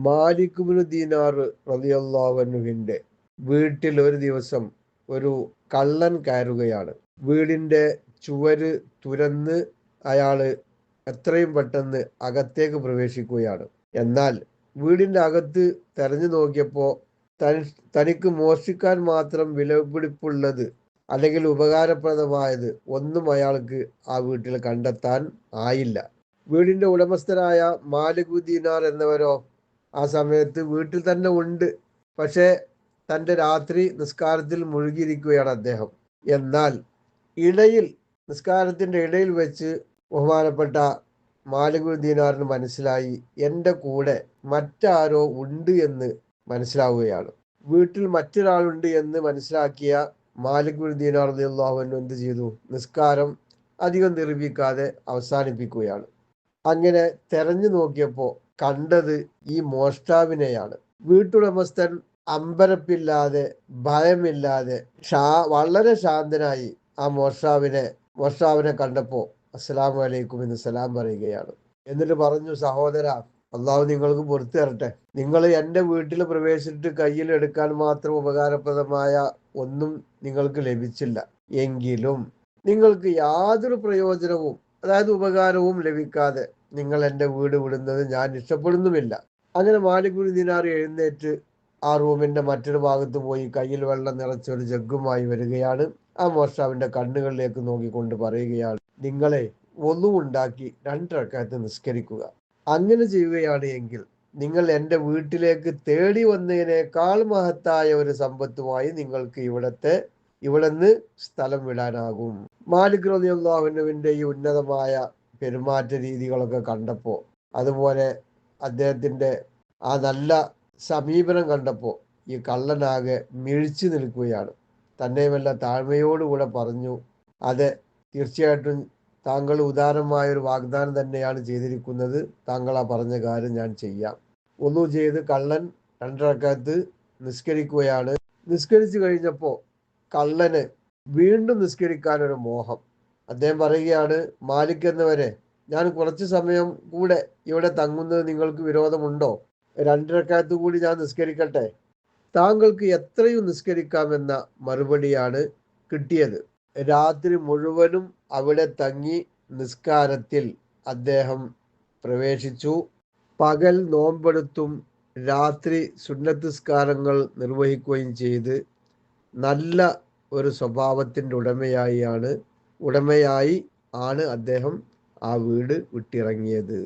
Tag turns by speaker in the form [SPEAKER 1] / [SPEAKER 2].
[SPEAKER 1] മാലിക് ഇബ്നു ദീനാർ റളിയല്ലാഹു അൻഹുവിന്റെ വീട്ടിൽ ഒരു ദിവസം ഒരു കള്ളൻ കയറുകയാണ്. വീടിന്റെ ചുവര് തുരന്ന് അയാള് എത്രയും പെട്ടെന്ന് അകത്തേക്ക് പ്രവേശിക്കുകയാണ്. എന്നാൽ വീടിന്റെ അകത്ത് തെരഞ്ഞു നോക്കിയപ്പോൾ തനിക്ക് മോഷ്ടിക്കാൻ മാത്രം വിലപിടിപ്പുള്ളത് അല്ലെങ്കിൽ ഉപകാരപ്രദമായത് ഒന്നും അയാൾക്ക് ആ വീട്ടിൽ കണ്ടെത്താൻ ആയില്ല. വീടിന്റെ ഉടമസ്ഥനായ മാലിക് ദീനാർ എന്നവരോ ആ സമയത്ത് വീട്ടിൽ തന്നെ ഉണ്ട്. പക്ഷേ തൻ്റെ രാത്രി നിസ്കാരത്തിൽ മുഴുകിയിരിക്കുകയാണ് അദ്ദേഹം. എന്നാൽ നിസ്കാരത്തിന്റെ ഇടയിൽ വെച്ച് ബഹുമാനപ്പെട്ട മാലിക് ദീനാറിന് മനസ്സിലായി, എൻ്റെ കൂടെ മറ്റാരോ ഉണ്ട് എന്ന് മനസ്സിലാവുകയാണ്. വീട്ടിൽ മറ്റൊരാളുണ്ട് എന്ന് മനസ്സിലാക്കിയ മാലിക് ദീനാർ റളിയല്ലാഹു അൻഹു എന്ത് ചെയ്തു? നിസ്കാരം അധികം നിർവഹിക്കാതെ അവസാനിപ്പിക്കുകയാണ്. അങ്ങനെ തെരഞ്ഞു നോക്കിയപ്പോൾ കണ്ടത് ഈ മോഷ്ടാവിനെയാണ്. വീട്ടുടമസ്ഥൻ അമ്പരപ്പില്ലാതെ ഭയമില്ലാതെ വളരെ ശാന്തനായി ആ മോഷ്ടാവിനെ കണ്ടപ്പോൾ അസ്സലാമു അലൈക്കും എന്ന് സലാം പറയുകയാണ്. എന്നിട്ട് പറഞ്ഞു, സഹോദര, അള്ളാഹു നിങ്ങൾക്ക് പുറത്തു തരട്ടെ. നിങ്ങൾ എൻ്റെ വീട്ടിൽ പ്രവേശിച്ചിട്ട് കയ്യിൽ എടുക്കാൻ മാത്രം ഉപകാരപ്രദമായ ഒന്നും നിങ്ങൾക്ക് ലഭിച്ചില്ല. എങ്കിലും നിങ്ങൾക്ക് യാതൊരു പ്രയോജനവും, അതായത് ഉപകാരവും ലഭിക്കാതെ നിങ്ങൾ എൻ്റെ വീട് വിടുന്നത് ഞാൻ ഇഷ്ടപ്പെടുന്നുമില്ല. അങ്ങനെ മാലിക് ദീനാർ എഴുന്നേറ്റ് ആ റൂമിന്റെ മറ്റൊരു ഭാഗത്ത് പോയി കയ്യിൽ വെള്ളം നിറച്ച ഒരു ജഗ്ഗുമായി വരികയാണ്. ആ മോഷ്ടാവിന്റെ കണ്ണുകളിലേക്ക് നോക്കിക്കൊണ്ട് പറയുകയാണ്, നിങ്ങളെ ഒന്നുണ്ടാക്കി 2 റക്അത്ത് നിസ്കരിക്കുക. അങ്ങനെ ചെയ്യുകയാണ് എങ്കിൽ നിങ്ങൾ എൻ്റെ വീട്ടിലേക്ക് തേടി വന്നതിനേക്കാൾ മഹത്തായ ഒരു സമ്പത്തുമായി നിങ്ങൾക്ക് ഇവിടുന്ന് സ്ഥലം വിടാനാകും. മാലിക് റളിയല്ലാഹു അൻഹുവിന്റെ ഈ ഉന്നതമായ പെരുമാറ്റ രീതികളൊക്കെ കണ്ടപ്പോൾ, അതുപോലെ അദ്ദേഹത്തിന്റെ ആ നല്ല സമീപനം കണ്ടപ്പോൾ ഈ കള്ളനാകെ മിഴിച്ചു നിൽക്കുകയാണ്. തന്നെയുമല്ല, താഴ്മയോടുകൂടെ പറഞ്ഞു, അതെ, തീർച്ചയായിട്ടും താങ്കൾ ഉദാരമായൊരു വാഗ്ദാനം തന്നെയാണ് ചെയ്തിരിക്കുന്നത്. താങ്കൾ ആ പറഞ്ഞ കാര്യം ഞാൻ ചെയ്യാം. ഒന്നു ചെയ്ത് കള്ളൻ 2 റക്അത്ത് നിസ്കരിക്കുകയാണ്. നിസ്കരിച്ചു കഴിഞ്ഞപ്പോൾ കള്ളന് വീണ്ടും നിസ്കരിക്കാനൊരു മോഹം. അദ്ദേഹം പറയുകയാണ്, മാലിക് എന്നവരെ, ഞാൻ കുറച്ച് സമയം കൂടെ ഇവിടെ തങ്ങുന്നത് നിങ്ങൾക്ക് വിരോധമുണ്ടോ? 2 റക്അത്ത് കൂടി ഞാൻ നിസ്കരിക്കട്ടെ? താങ്കൾക്ക് എത്രയും നിസ്കരിക്കാമെന്ന മറുപടിയാണ് കിട്ടിയത്. രാത്രി മുഴുവനും അവിടെ തങ്ങി നിസ്കാരത്തിൽ അദ്ദേഹം പ്രവേശിച്ചു. പകൽ നോമ്പെടുത്തും രാത്രി സുന്നത്ത് നിസ്കാരങ്ങൾ നിർവഹിക്കുകയും ചെയ്ത് നല്ല ഒരു സ്വഭാവത്തിൻ്റെ ഉടമയായി ആണ് അദ്ദേഹം ആ വീട് വിട്ടിറങ്ങിയത്.